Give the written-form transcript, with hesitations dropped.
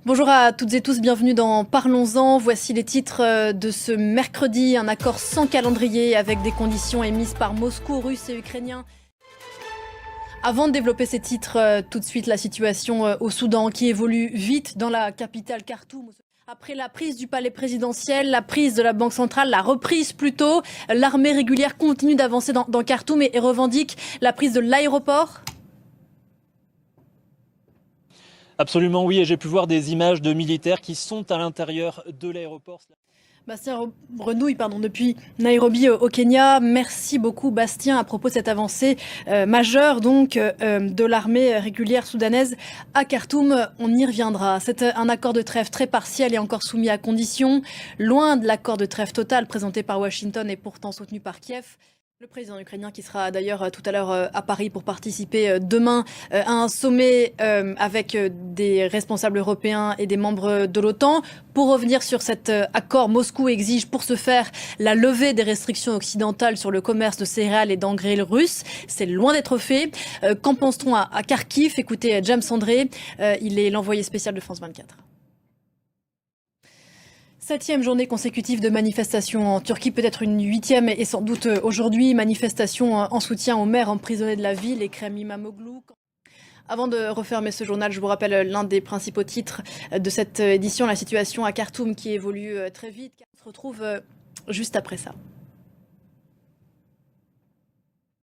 Bonjour à toutes et tous, bienvenue dans Parlons-en. Voici les titres de ce mercredi. Un accord sans calendrier avec des conditions émises par Moscou, Russes et Ukrainiens. Avant de développer ces titres, tout de suite la situation au Soudan qui évolue vite dans la capitale Khartoum. Après la prise du palais présidentiel, la prise de la Banque centrale, la reprise plutôt, l'armée régulière continue d'avancer dans Khartoum et revendique la prise de l'aéroport. Absolument oui, et j'ai pu voir des images de militaires qui sont à l'intérieur de l'aéroport. Bastien Renouille, depuis Nairobi au Kenya. Merci beaucoup Bastien à propos de cette avancée majeure de l'armée régulière soudanaise à Khartoum. On y reviendra. C'est un accord de trêve très partiel et encore soumis à conditions. Loin de l'accord de trêve total présenté par Washington et pourtant soutenu par Kiev. Le président ukrainien qui sera d'ailleurs tout à l'heure à Paris pour participer demain à un sommet avec des responsables européens et des membres de l'OTAN. Pour revenir sur cet accord, Moscou exige pour ce faire la levée des restrictions occidentales sur le commerce de céréales et d'engrais russes. C'est loin d'être fait. Qu'en pense-t-on à Kharkiv? Écoutez James André, il est l'envoyé spécial de France 24. 7e journée consécutive de manifestations en Turquie, peut-être une 8e et sans doute aujourd'hui. Manifestation en soutien au maire emprisonné de la ville, Ekrem İmamoğlu. Avant de refermer ce journal, je vous rappelle l'un des principaux titres de cette édition, la situation à Khartoum qui évolue très vite. On se retrouve juste après ça.